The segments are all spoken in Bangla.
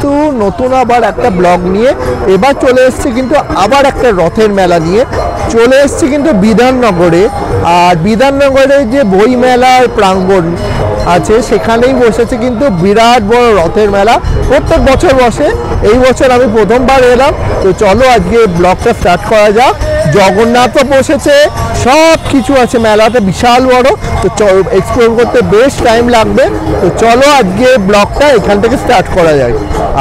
কিন্তু নতুন আবার একটা ব্লগ নিয়ে এবার চলে এসেছি কিন্তু আবার একটা রথের মেলা নিয়ে চলে এসেছি কিন্তু বিধাননগরে। আর বিধাননগরে যে বই মেলার প্রাঙ্গণ আছে সেখানেই বসেছে কিন্তু বিরাট বড় রথের মেলা, প্রত্যেক বছর বসে। এই বছর আমি প্রথমবার এলাম। তো চলো আজকে ব্লগটা স্টার্ট করা যাক। জগন্নাথও বসেছে, সব কিছু আছে, মেলাটা বিশাল বড়। তো এক্সপ্লোর করতে বেশ টাইম লাগবে। তো চলো আজকে ব্লগটা এখান থেকে স্টার্ট করা যায়।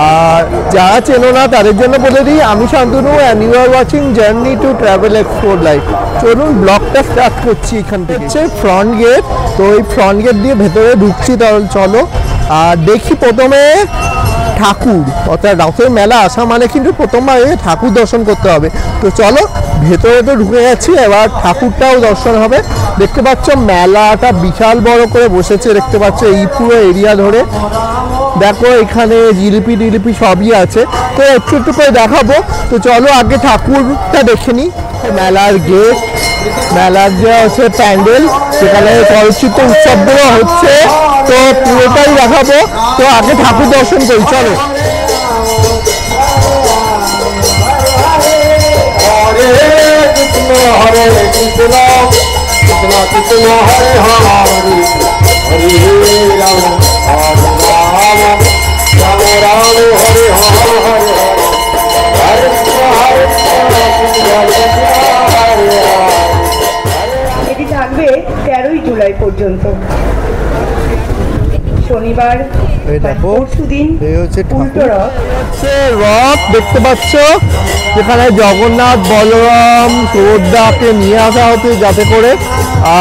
আর যারা চেনো না তাদের জন্য বলে দিই, আমি Shantanu and you are watching journey to travel explore life. চলুন ব্লগটা স্টার্ট করছি এখান থেকে। হচ্ছে ফ্রন্ট গেট। তো এই ফ্রন্ট গেট দিয়ে ভেতরে ঢুকছি। তাহলে চলো আর দেখি প্রথমে ঠাকুর, অর্থাৎ রথের মেলা আসা মানে কিন্তু প্রথমবার ঠাকুর দর্শন করতে হবে। তো চলো ভেতরে তো ঢুকে যাচ্ছি, এবার ঠাকুরটাও দর্শন হবে। দেখতে পাচ্ছ মেলাটা বিশাল বড় করে বসেছে, দেখতে পাচ্ছ এই পুরো এরিয়া ধরে। দেখো এখানে জিলিপি টিলিপি সবই আছে, তো একটু একটু করে দেখাবো। তো চলো আগে ঠাকুরটা দেখে নিই। মেলার গেট, মেলার যে হচ্ছে প্যান্ডেল, সেখানে চলচ্চিত্র উৎসবগুলো হচ্ছে, তো পুরোটাই দেখাবো। তো আগে ঠাকুর দর্শন করি, চলো। হরে কৃষ্ণ কৃষ্ণ কৃষ্ণ হরে হরে হরে রাম হরে রাম রাম রাম হরে হরে হরে এটি থাকবে 13ই জুলাই পর্যন্ত, শনিবার পরশুদিন উল্টো রথ। রথ দেখতে পাচ্ছ, যেখানে জগন্নাথ বলরাম সুভদ্রাকে নিয়ে আসা হচ্ছে যাতে করে।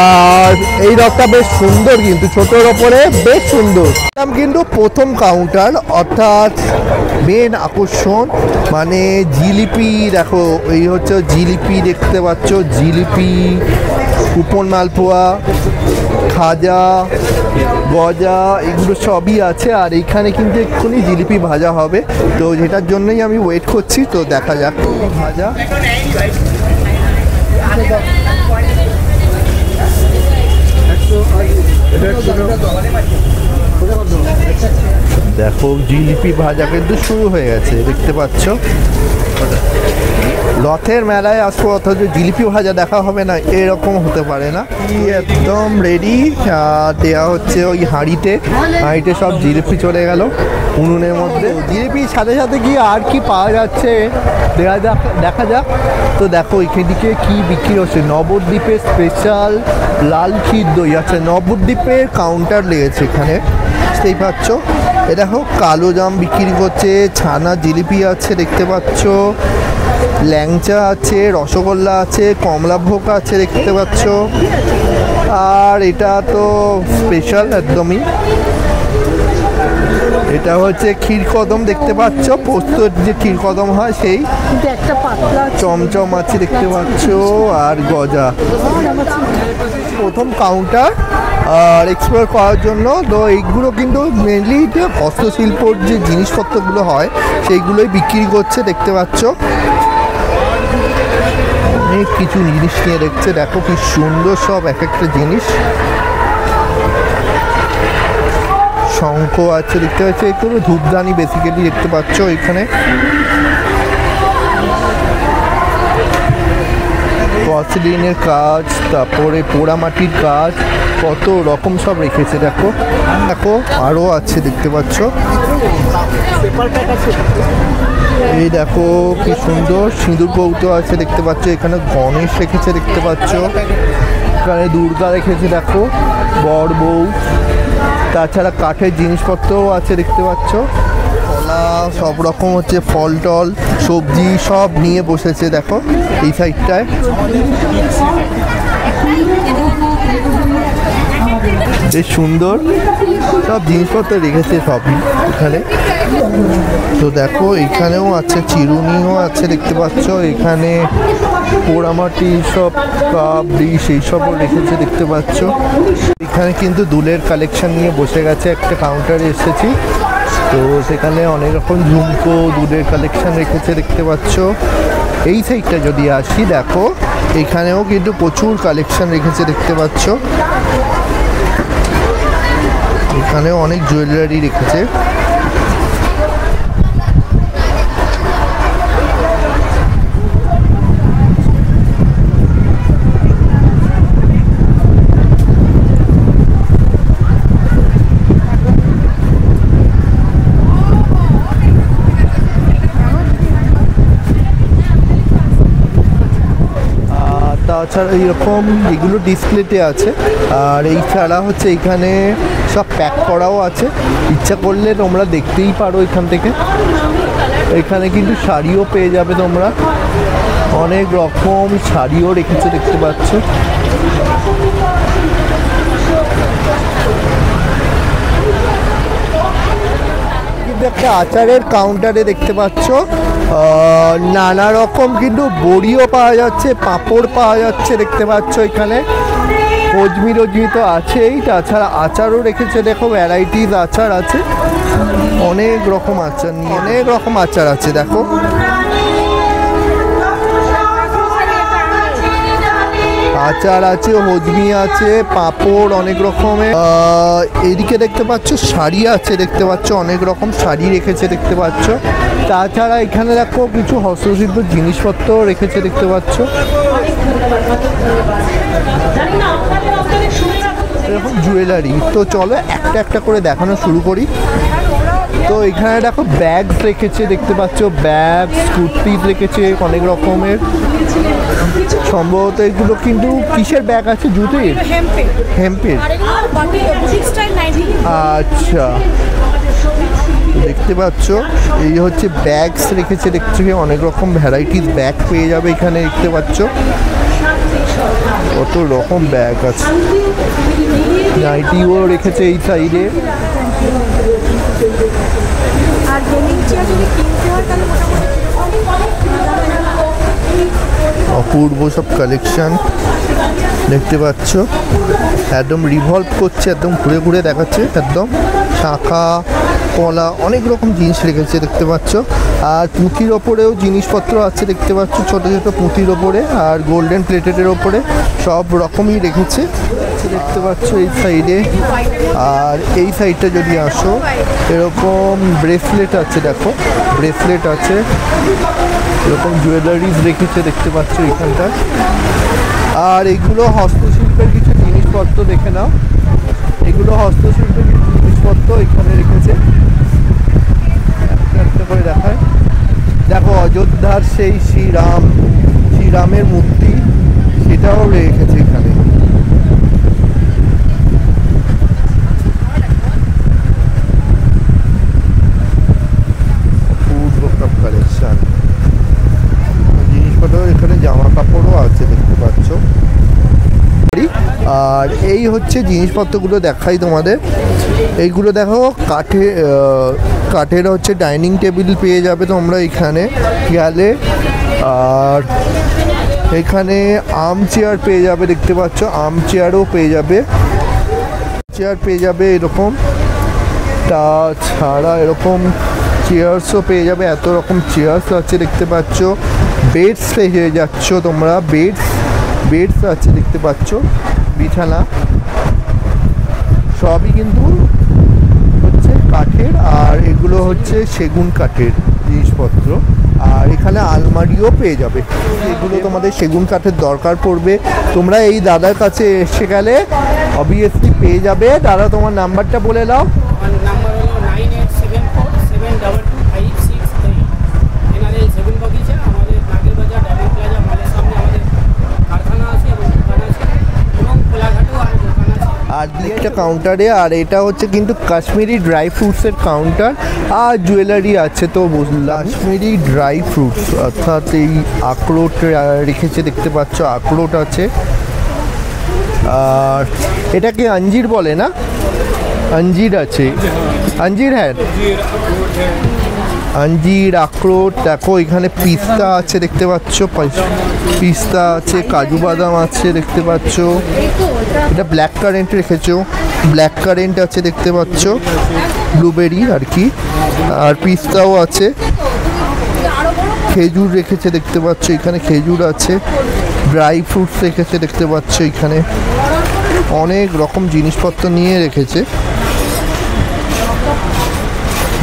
আর এই রথটা বেশ সুন্দর, কিন্তু ছোটোর ওপরে বেশ সুন্দর। কিন্তু প্রথম কাউন্টার, অর্থাৎ মেন আকর্ষণ মানে জিলিপি। দেখো এই হচ্ছে জিলিপি, দেখতে পাচ্ছ জিলিপি, কুপন মালপোয়া, খাজা, গজা, এগুলো সবই আছে। আর এইখানে কিন্তু এক্ষুনি জিলিপি ভাজা হবে, তো যেটার জন্যই আমি ওয়েট করছি। তো দেখা যাক ভাজা। দেখো জিলিপি ভাজা কিন্তু শুরু হয়ে গেছে, দেখতে পাচ্ছ। রথের মেলায় আসবো অথচ জিলিপি ভাজা দেখা হবে না, এরকম হতে পারে না। একদম রেডি দেওয়া হচ্ছে ওই হাঁড়িতে সব জিলিপি চলে গেল উনুনের মধ্যে। জিলিপির সাথে সাথে কি আর কি পাওয়া যাচ্ছে দেখা যাক। তো দেখো এখানদিকে কি বিক্রি হচ্ছে, নবদ্বীপের স্পেশাল লাল ক্ষীর দই আছে। নবদ্বীপের কাউন্টার লেগেছে এখানে, বুঝতেই পারছ। এ দেখো কালো জাম বিক্রি করছে, ছানা জিলিপি আছে দেখতে পাচ্ছ, ল্যাংচা আছে, রসগোল্লা আছে, কমলাভোগ আছে দেখতে পাচ্ছ। আর এটা তো স্পেশাল একদমই, এটা হচ্ছে ক্ষীরকদম দেখতে পাচ্ছ, পোস্তর যে ক্ষীরকদম হয় সেই। চমচম আছে দেখতে পাচ্ছ, আর গজা। প্রথম কাউন্টার আর এক্সপ্লোর করার জন্য। তো এইগুলো কিন্তু মেনলি হস্তশিল্পর যে জিনিসপত্রগুলো হয় সেইগুলোই বিক্রি করছে, দেখতে পাচ্ছ। অনেক কিছু জিনিস নিয়ে দেখছে, দেখো কি সুন্দর সব এক একটা জিনিস। শঙ্খ আছে দেখতে পাচ্ছ, এগুলো ধূপদানি বেসিক্যালি দেখতে পাচ্ছ এখানে। পসলিনের কাজ, তারপরে পোড়ামাটির কাজ, কত রকম সব রেখেছে দেখো। দেখো আরও আছে দেখতে পাচ্ছ। এই দেখো কি সুন্দর সিঁদুর কৌটো আছে দেখতে পাচ্ছ। এখানে গণেশ রেখেছে দেখতে পাচ্ছ, এখানে দুর্গা রেখেছে দেখো, বর বউ। তাছাড়া কাঠের জিনিসপত্রও আছে দেখতে পাচ্ছ, কলা, সব রকম হচ্ছে ফল টল সবজি সব নিয়ে বসেছে দেখো এই সাইডটায়। বেশ সুন্দর সব জিনিসপত্র রেখেছে সবই এখানে। তো দেখো এখানেও আছে, চিরুনিও আছে দেখতে পাচ্ছ। এখানে পোড়ামাটি সব কাপ ডিশ এইসবও রেখেছে দেখতে পাচ্ছ। এখানে কিন্তু দুলের কালেকশন নিয়ে বসে গেছে, একটা কাউন্টারে এসেছি। তো সেখানে অনেক রকম ঝুমকো দুলের কালেকশন রেখেছে দেখতে পাচ্ছ। এই সাইডটা যদি আসি দেখো এখানেও কিন্তু প্রচুর কালেকশন রেখেছে দেখতে পাচ্ছ। এখানেও অনেক জুয়েলারি রেখেছে। তাছাড়া এইরকম এগুলো ডিসপ্লেতে আছে। আর এই ছাড়া হচ্ছে এখানে সব প্যাক করাও আছে, ইচ্ছা করলে তোমরা দেখতেই পারো এখান থেকে। এখানে কিন্তু শাড়িও পেয়ে যাবে তোমরা, অনেক রকম শাড়িও রেখেছে দেখতে পাচ্ছ। কিন্তু একটা আচারের কাউন্টারে দেখতে পাচ্ছ নানা রকম কিন্তু বড়িও পাওয়া যাচ্ছে, পাঁপড় পাওয়া যাচ্ছে দেখতে পাচ্ছ। এখানে হজমি রজমি তো আছেই, তাছাড়া আচারও রেখেছে, দেখো ভ্যারাইটিস আচার আছে, অনেক রকম আচার নিয়ে অনেক রকম আচার আছে দেখো। আচার আছে, হজমি আছে, পাঁপড় অনেক রকমের। এইদিকে দেখতে পাচ্ছ শাড়ি আছে দেখতে পাচ্ছ, অনেক রকম শাড়ি রেখেছে দেখতে পাচ্ছ। তাছাড়া এখানে দেখো কিছু হস্তশিল্প জিনিসপত্র রেখেছে দেখতে পাচ্ছ। এরকম জুয়েলারি। তো চলো একটা একটা করে দেখানো শুরু করি। তো এখানে দেখো ব্যাগ রেখেছে দেখতে পাচ্ছ, ব্যাগ কুর্তি রেখেছে অনেক রকমের। সম্ভবত এগুলো কিন্তু কিসের ব্যাগ আছে? জুতির, হেম্পের। আচ্ছা, দেখতে পাচ্ছ এই হচ্ছে ব্যাগস রেখেছে দেখছো, অনেক রকম ভ্যারাইটিস ব্যাগ পেয়ে যাবে এখানে দেখতে পাচ্ছ। কত রকম ব্যাগ আছে, নাইটিও রেখেছে এই সাইডে। অপূর্ব সব কালেকশন দেখতে পাচ্ছ, একদম রিভলভ করছে, একদম ঘুরে ঘুরে দেখাচ্ছে, একদম শাঁখা কলা অনেক রকম জিনিস রেখেছে দেখতে পাচ্ছ। আর পুঁথির ওপরেও জিনিসপত্র আছে দেখতে পাচ্ছ, ছোটো ছোটো পুঁথির ওপরে আর গোল্ডেন প্লেটেডের ওপরে সব রকমই রেখেছে দেখতে পাচ্ছ এই সাইডে। আর এই সাইডটা যদি আসো এরকম ব্রেসলেট আছে দেখো, ব্রেসলেট আছে, এরকম জুয়েলারিজ রেখেছে দেখতে পাচ্ছ এখানটা। আর এগুলো হস্তশিল্পের কিছু জিনিসপত্র দেখে নাও, এগুলো হস্তশিল্পের কিছু জিনিসপত্র এখানে রেখেছে, একটা একটা করে দেখায়। দেখো অযোধ্যার সেই শ্রীরামের মূর্তি, সেটাও রেখেছে এখানে। কালেকশন জিনিসপত্র, এখানে জামা কাপড়ও আছে দেখতে পাচ্ছ। আর এই হচ্ছে জিনিসপত্রগুলো দেখাই তোমাদের। এইগুলো দেখো কাঠের হচ্ছে ডাইনিং টেবিল পেয়ে যাবে তোমরা এখানে গেলে। আর এখানে আর্ম চেয়ার পেয়ে যাবে দেখতে পাচ্ছ, আর্ম চেয়ারও পেয়ে যাবে, চেয়ার পেয়ে যাবে এরকম। তাছাড়া এরকম চেয়ার্সও পেয়ে যাবে, এত রকম চেয়ার্স আছে দেখতে পাচ্ছ। বেডস পেয়ে যাচ্ছ তোমরা, বেডস আছে দেখতে পাচ্ছ, বিছানা সবই কিন্তু হচ্ছে কাঠের, আর এগুলো হচ্ছে সেগুন কাঠের জিনিসপত্র। আর এখানে আলমারিও পেয়ে যাবে, এগুলো তোমাদের সেগুন কাঠের দরকার পড়বে, তোমরা এই দাদার কাছে এসে গেলে অবভিয়াসলি পেয়ে যাবে। দাদা তোমার নাম্বারটা বলে দাও। নাম্বার হলো 9874722568। এনাদের সেগুন বাগিচা, আমাদের নাগের বাজার ডায়মন্ড প্লাজা মলের সামনে আমাদের কারখানা আছে এবং দোকান আছে, এবং কোলাঘাটেও আরও দোকান আছে। আর একটা কাউন্টারে, আর এটা হচ্ছে কিন্তু কাশ্মীরি ড্রাই ফ্রুটসের কাউন্টার, আর জুয়েলারি আছে। তো বুঝলাম কাশ্মীরি ড্রাই ফ্রুটস অর্থাৎ এই আখরোট রেখেছে দেখতে পাচ্ছ, আখরোট আছে। আর এটাকে अंजीर বলে না? अंजीर আছে, अंजीर হ্যাঁ, अंजीर আখরোট। দেখো এখানে পিস্তা আছে দেখতে পাচ্ছ, পিস্তা আছে, কাজু বাদাম আছে দেখতে পাচ্ছ। এটা ব্ল্যাক কারেন্ট রেখেছো, ব্ল্যাক কারেন্ট আছে দেখতে পাচ্ছ, ব্লুবেরি আর কি। আর পিস্তাও আছে, খেজুর রেখেছে দেখতে পাচ্ছ, এখানে খেজুর আছে, ড্রাই ফ্রুটস রেখেছে দেখতে পাচ্ছ এখানে, অনেক রকম জিনিসপত্র নিয়ে রেখেছে,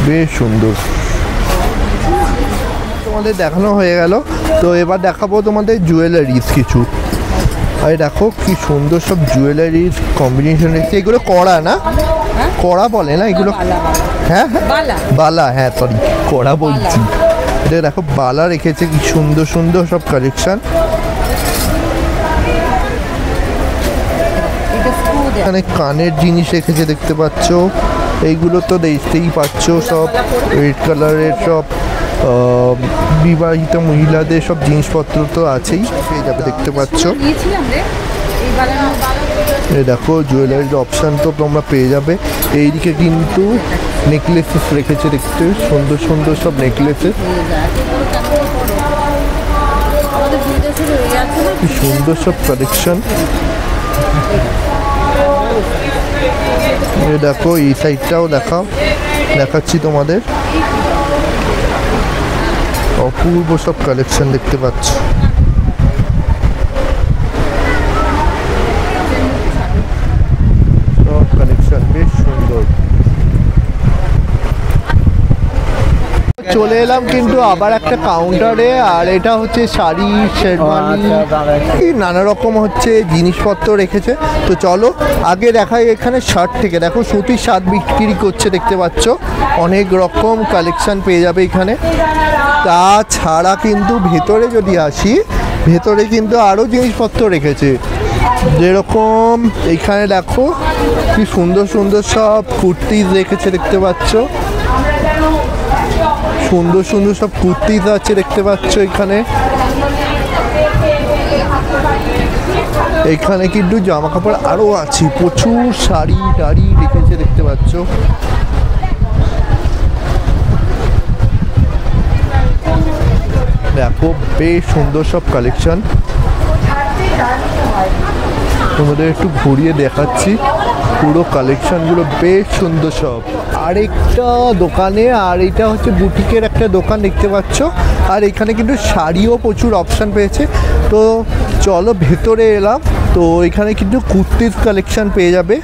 বেশ সুন্দর। তোমাদের দেখানো হয়ে গেল, তো এবার দেখাবো তোমাদের জুয়েলারিজ কিছু। আর দেখো কি সুন্দর সব জুয়েলারিজ কম্বিনেশন রেখেছে, এগুলো কড়া না, কড়া বলে না এগুলো, হ্যাঁ বালা, হ্যাঁ সরি কড়া বলছি। এটা দেখো বালা রেখেছে, কি সুন্দর সুন্দর সব কালেকশন। এখানে কানের জিনিস রেখেছে দেখতে পাচ্ছ, এইগুলো তো দেখতেই পাচ্ছ সব রেড কালারের সব বিবাহিত মহিলাদের সব জিনিসপত্র তো আছেই, পেয়ে যাবে দেখতে পাচ্ছ। এই দেখো জুয়েলারির অপশান তো তোমরা পেয়ে যাবে। এইদিকে কিন্তু নেকলেসেস রেখেছে, দেখতে সুন্দর সুন্দর সব নেকলেসেস, সুন্দর সব কালেকশন। দেখো এই সাইডটাও দেখাচ্ছি তোমাদের, অপূর্ব সব কালেকশন দেখতে পাচ্ছ। সব কালেকশন বেশ সুন্দর। চলে এলাম কিন্তু আবার একটা কাউন্টারে, আর এটা হচ্ছে শাড়ি, শেরওয়ানি, নানা রকম হচ্ছে জিনিসপত্র রেখেছে। তো চলো আগে দেখাই এখানে শার্ট থেকে। দেখো সুতির শার্ট বিক্রি করছে দেখতে পাচ্ছ, অনেক রকম কালেকশন পেয়ে যাবে এখানে। তাছাড়া কিন্তু ভেতরে যদি আসি, ভেতরে কিন্তু আরও জিনিসপত্র রেখেছে, যেরকম এইখানে দেখো কি সুন্দর সুন্দর সব কুর্তিজ রেখেছে দেখতে পাচ্ছ, সুন্দর সুন্দর সব কুর্তিজ আছে দেখতে পাচ্ছ এখানে। এখানে কিন্তু জামা কাপড় আরও আছে, প্রচুর শাড়ি টাড়ি রেখেছে দেখতে পাচ্ছ। দেখো বেশ সুন্দর সব কালেকশন, তোমাদের একটু ঘুরিয়ে দেখাচ্ছি পুরো কালেকশনগুলো, বেশ সুন্দর সব। আরেকটা দোকানে, আর এটা হচ্ছে বুটিকের একটা দোকান দেখতে পাচ্ছ, আর এখানে কিন্তু শাড়িও প্রচুর অপশান পেয়েছে। তো চলো ভেতরে এলাম, তো এখানে কিন্তু কুর্তির কালেকশান পেয়ে যাবে,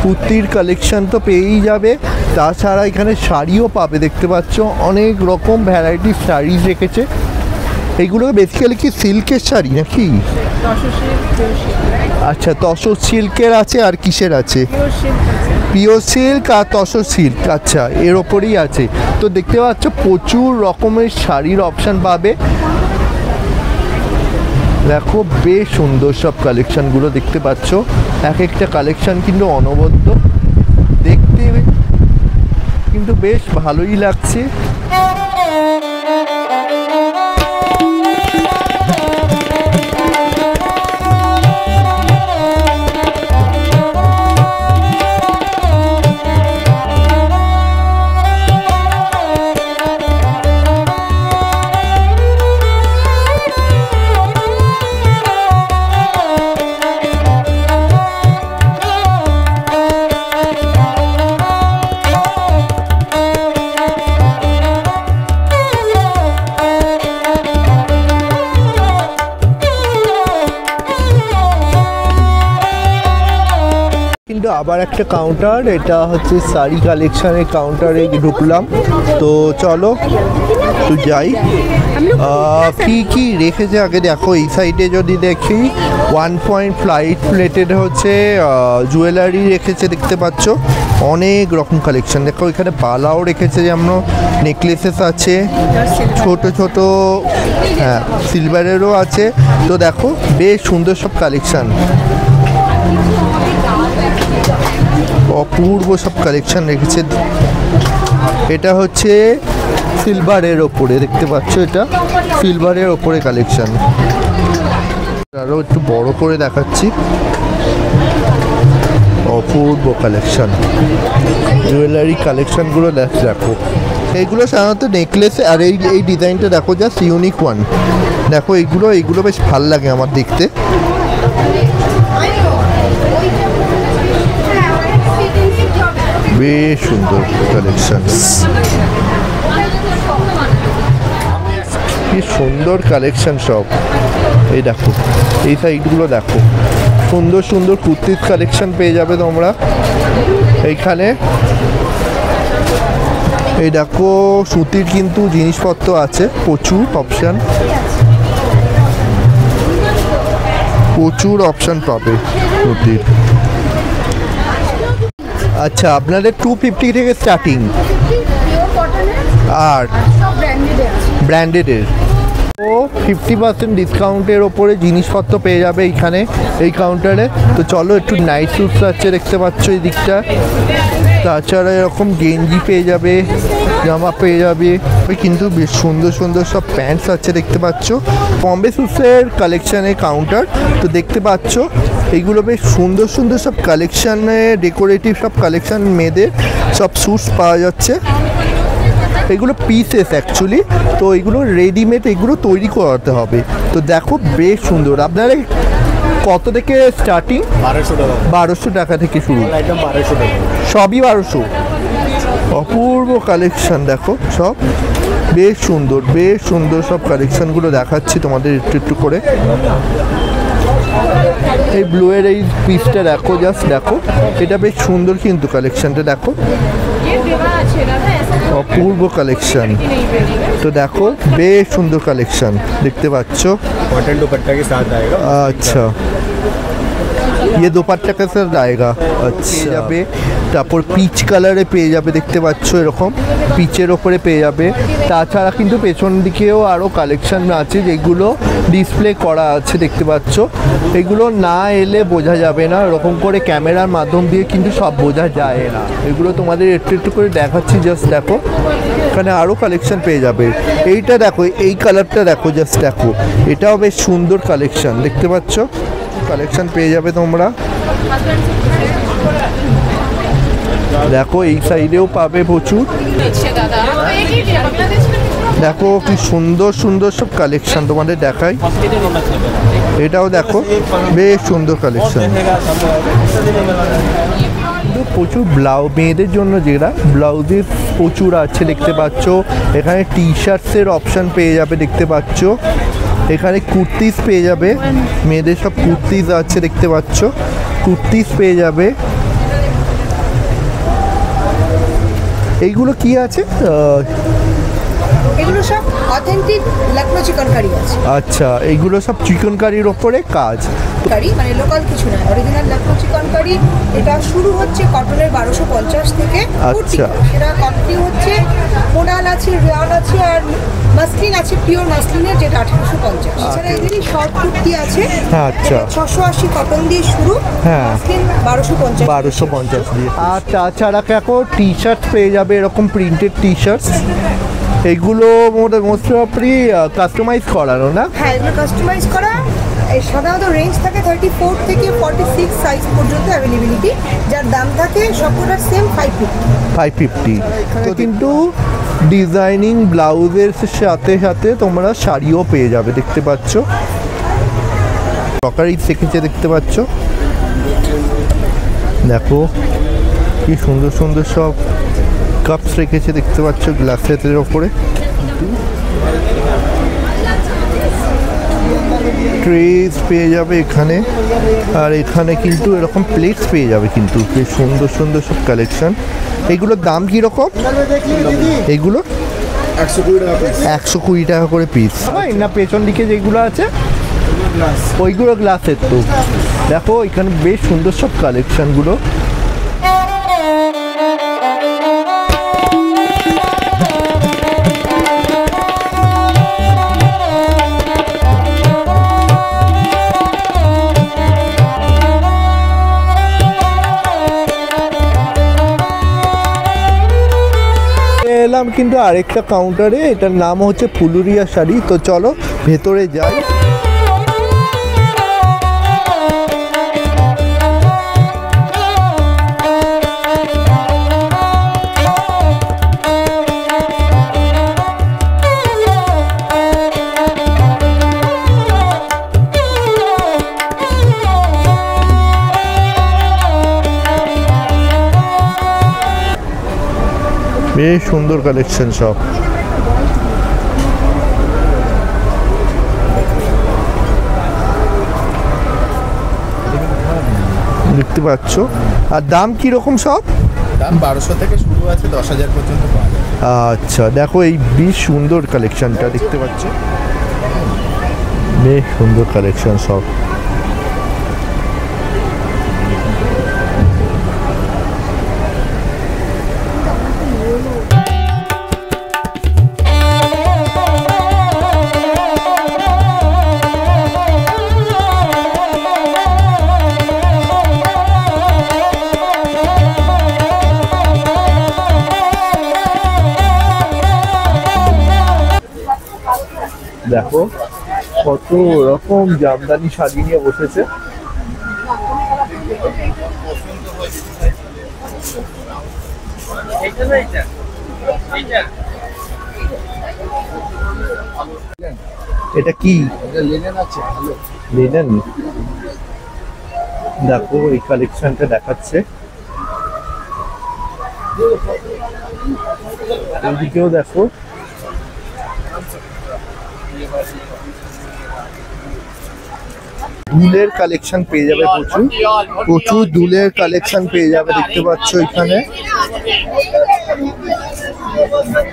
কুর্তির কালেকশান তো পেয়েই যাবে, তাছাড়া এখানে শাড়িও পাবে দেখতে পাচ্ছ, অনেক রকম ভ্যারাইটির শাড়ি রেখেছে। এইগুলো বেসিক্যালি কি সিল্কের শাড়ি নাকি? আচ্ছা, তসর সিল্কের আছে, আর কিসের আছে? পিওর সিল্ক আর তসর সিল্ক, আচ্ছা এর ওপরেই আছে। তো দেখতে পাচ্ছ প্রচুর রকমের শাড়ির অপশান পাবে। দেখো বেশ সুন্দর সব কালেকশানগুলো দেখতে পাচ্ছ, এক একটা কালেকশান কিন্তু অনবদ্য, দেখতে কিন্তু বেশ ভালোই লাগছে। কিন্তু আবার একটা কাউন্টার, এটা হচ্ছে শাড়ি কালেকশনের কাউন্টারে ঢুকলাম। তো চলো তো যাই, কি কি রেখেছে আগে দেখো। এই সাইডে যদি দেখি 1 পয়েন্ট ফ্লাইট প্লেটেড হচ্ছে জুয়েলারি রেখেছে দেখতে পাচ্ছ, অনেক রকম কালেকশন। দেখো এখানে বালাও রেখেছে, যেমন নেকলেসেস আছে ছোট ছোট, হ্যাঁ সিলভারেরও আছে। তো দেখো বেশ সুন্দর সব কালেকশন, অপূর্ব সব কালেকশন রেখেছে। এটা হচ্ছে সিলভারের ওপরে দেখতে পাচ্ছ, এটা সিলভারের ওপরে কালেকশন। আরও একটু বড় করে দেখাচ্ছি, অপূর্ব কালেকশন জুয়েলারি কালেকশনগুলো দেখো। এইগুলো সাধারণত নেকলেসে, আর এই ডিজাইনটা দেখো জাস্ট ইউনিক ওয়ান। দেখো এইগুলো বেশ ভাল লাগে আমার দেখতে। বেশ সুন্দর কালেকশন, কি সুন্দর কালেকশন সব। এই দেখো এই সাইডগুলো দেখো, সুন্দর সুন্দর কুর্তির কালেকশন পেয়ে যাবে তোমরা এইখানে। এই দেখো সুতির কিন্তু জিনিসপত্র আছে, প্রচুর অপশান, প্রচুর অপশান পাবে সুতির। আচ্ছা, আপনাদের 250 থেকে স্টার্টিং, আর ব্র্যান্ডেডের ও 50% ডিসকাউন্টের ওপরে জিনিসপত্র পেয়ে যাবে এইখানে এই কাউন্টারে। তো চলো একটু নাইট স্যুটস আছে দেখতে পাচ্ছ এই দিকটা, তাছাড়া এরকম গেঞ্জি পেয়ে যাবে, জামা পেয়ে যাবে, কিন্তু বেশ সুন্দর সুন্দর সব প্যান্টস আছে দেখতে পাচ্ছ। বম্বে স্যুটসের কালেকশানের কাউন্টার তো দেখতে পাচ্ছ, এইগুলো বেশ সুন্দর সুন্দর সব কালেকশানে, ডেকোরেটিভ সব কালেকশান, মেয়েদের সব স্যুটস পাওয়া যাচ্ছে। এগুলো পিসেস অ্যাকচুয়ালি, তো এগুলো রেডিমেড, এগুলো তৈরি করাতে হবে। তো দেখো বেশ সুন্দর। আপনারা কত থেকে স্টার্টিং? 1200 টাকা থেকে শুরু, সবই 1200। অপূর্ব কালেকশান দেখো, সব বেশ সুন্দর, বেশ সুন্দর সব কালেকশানগুলো দেখাচ্ছি তোমাদের একটু একটু করে। এই ব্লুয়ের এই পিসটা দেখো, জাস্ট দেখো, এটা বেশ সুন্দর কিন্তু কালেকশানটা দেখো, অপূর্ব কালেকশন। তো দেখো বেশ সুন্দর কালেকশন দেখতে পাচ্ছ। আচ্ছা, ये दोपट्टा के साथ आएगा। अच्छा যাবে, তারপর পিচ কালারে পেয়ে যাবে দেখতে পাচ্ছ, এরকম পিচের ওপরে পেয়ে যাবে। তাছাড়া কিন্তু পেছন দিকেও আরও কালেকশন আছে যেগুলো ডিসপ্লে করা আছে দেখতে পাচ্ছ। এগুলো না এলে বোঝা যাবে না, এরকম করে ক্যামেরার মাধ্যম দিয়ে কিন্তু সব বোঝা যায় না। এগুলো তোমাদের একটু একটু করে দেখাচ্ছি, জাস্ট দেখো এখানে আরও কালেকশন পেয়ে যাবে। এইটা দেখো, এই কালারটা দেখো, জাস্ট দেখো, এটাও বেশ সুন্দর কালেকশন দেখতে পাচ্ছ। কালেকশন পেয়ে যাবে তোমরা, দেখো এই সাইডেও পাবে প্রচুর। দেখো কি সুন্দর সুন্দর সব কালেকশন তোমাদের দেখাই। এটাও দেখো বেশ সুন্দর কালেকশন। প্রচুর ব্লাউজ, মেয়েদের জন্য যেটা ব্লাউজের প্রচুর আছে দেখতে পাচ্ছ। এখানে টি শার্টসের অপশান পেয়ে যাবে দেখতে পাচ্ছ। এখানে কুর্তিস পেয়ে যাবে, মেয়েদের সব কুর্তিস আছে দেখতে পাচ্ছ, কুর্তিস পেয়ে যাবে। এইগুলো কি আছে? এগুলো সব অথেন্টিক লখনৌ চিকেন কারি আছে। আচ্ছা, এইগুলো সব চিকেন কারির ওপরে কাজ, কারি মানে লোকাল কিছু না, অরিজিনাল লখনৌ চিকেন কারি। এটা শুরু হচ্ছে কটনের 1250 থেকে। আচ্ছা, এটা কটনি হচ্ছে, মোডাল আছে, রেয়ান আছে, আর মাসলিন আছে, পিওর মাসলিনের, যেটা 1850। এছাড়া এগুলি শর্ট কুর্তি আছে। আচ্ছা, 680 কটন দিয়ে শুরু, হ্যাঁ, মাসলিন 1250 দিয়ে। আর তাছাড়া দেখো টি শার্ট পেয়ে যাবে, এরকম প্রিন্টেড টি শার্ট। এগুলো মোস্ট অফলি কাস্টমাইজ করানো না? হ্যাঁ, এগুলো কাস্টমাইজ করা। এই সাধারণত রেঞ্জ থাকে 34 থেকে 46 সাইজ পর্যন্ত অ্যাভেলেবিলিটি, যার দাম থাকে সবকটার সেম 550। তো কিন্তু ডিজাইনিং ব্লাউজের সাথে সাথে তোমরা শাড়িও পেয়ে যাবে দেখতে পাচ্ছ। সকারি শিখেছে দেখতে পাচ্ছ, দেখো কি সুন্দর সুন্দর সব কাপস রেখেছে দেখতে পাচ্ছ গ্লাসের ওপরে। ট্রেস পেয়ে যাবে এখানে, আর এখানে কিন্তু এরকম প্লেটস পেয়ে যাবে কিন্তু বেশ সুন্দর সুন্দর সব কালেকশন। এগুলোর দাম কীরকম? এগুলো 120 টাকা করে পিস না? পেছন দিকে যেগুলো আছে ওইগুলো গ্লাসের। তো দেখো এখানে বেশ সুন্দর সব কালেকশনগুলো। এলাম কিন্তু আরেকটা কাউন্টারে, এটার নাম হচ্ছে ফুলুরিয়া শাড়ি। তো চলো ভেতরে যাই। বেশ সুন্দর কালেকশন সব। দেখতে পাচ্ছ। আর দাম কিরকম সব? দাম 1200 থেকে শুরু আছে, 10,000 পর্যন্ত পাওয়া যায়। আচ্ছা, দেখো এই বেশ সুন্দর কালেকশনটা দেখতে পাচ্ছ, বেশ সুন্দর কালেকশন সব। দেখো কত রকম জামদানি সাজিয়ে নিয়ে বসেছে। এটা কি? লেনেন আছে, ভালো লিনেন। দেখো এই কালেকশনটা দেখাচ্ছে, এইদিকেও দেখো। দুলের কালেকশন পেয়ে যাবে, প্রচুর প্রচুর দুলের কালেকশন পেয়ে যাবে। দেখতে পাচ্ছ এখানে,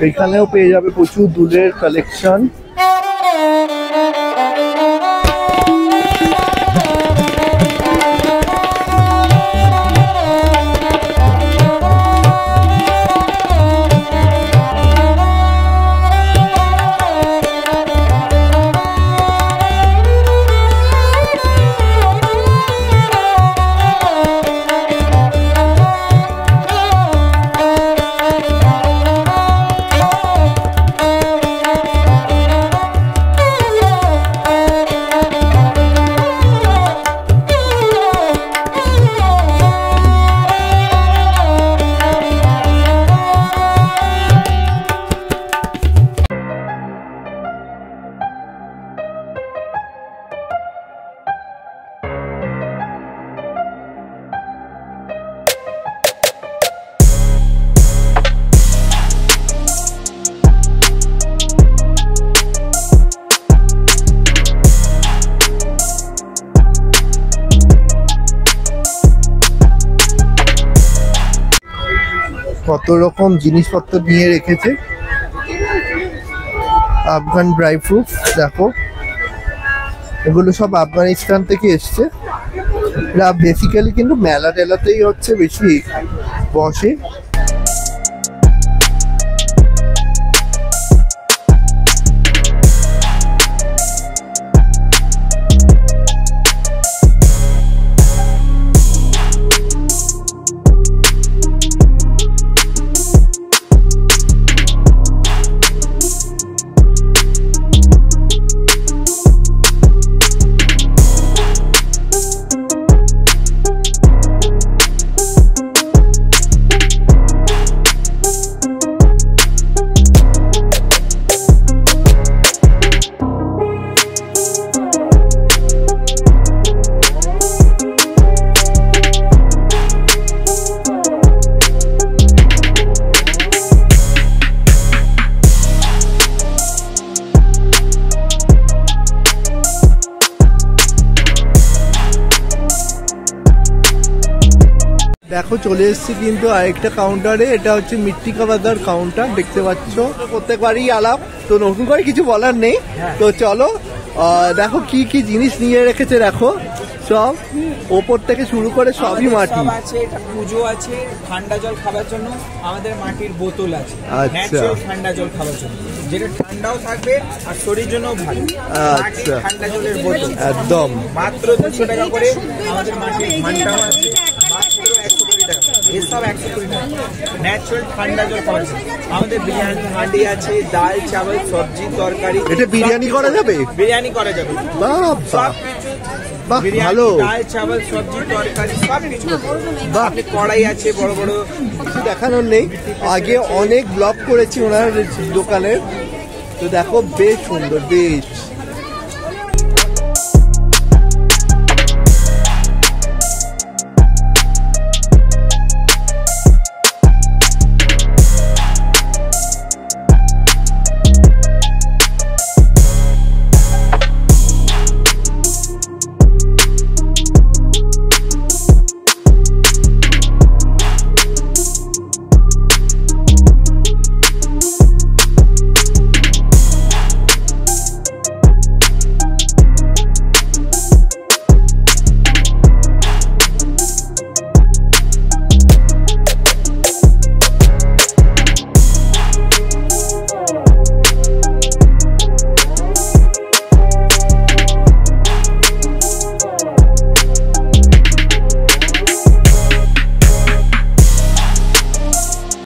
এখানেও পেয়ে যাবে প্রচুর দুলের কালেকশন। কত রকম জিনিসপত্র নিয়ে রেখেছে। আফগান ড্রাই ফ্রুট দেখো, এগুলো সব আফগানিস্তান থেকে এসছে। এরা বেসিক্যালি কিন্তু মেলা টেলাতেই হচ্ছে বেশি বসে। দেখো চলে এসেছি কিন্তু আরেকটা কাউন্টারে। এটা হচ্ছে মৃত্তিকা বাজার কাউন্টার, দেখতে পাচ্ছ। প্রত্যেকবারই আলাপ, তো নতুন করে কিছু বলার নেই। তো চলো দেখো কি কি জিনিস নিয়ে রেখেছে। দেখো সব ওপর থেকে শুরু করে সবই মাটি আছে। এটা পুজো আছে, ঠান্ডা জল খাবার জন্য আমাদের মাটির বোতল আছে। আচ্ছা, ঠান্ডা জল খাবার জন্য, যেটা ঠান্ডাও থাকবে আর শরীরের জন্য ভালো। আচ্ছা, ঠান্ডা জলের বোতল একদম মাত্র 200 টাকা করে। আমাদের মাটির ঘন্টা আছে মাত্র 120 টাকা। এসব 120 টাকা ন্যাচারাল ঠান্ডা জল খাবার জন্য। আমাদের বিরিয়ানি হাঁডি আছে, ডাল চাवल সবজি তরকারি। এটা বিরিয়ানি করা যাবে? বিরিয়ানি করা যাবে। বাহ, ভালো। ডাল চাवल সবজি তরকারি সব কিছু। আপনি কড়াই আছে বড় বড়, কিছু দেখানোর নেই। আগে অনেক ব্লগ করেছি ওনার দোকানের, তো দেখো বেশ সুন্দর, বেশ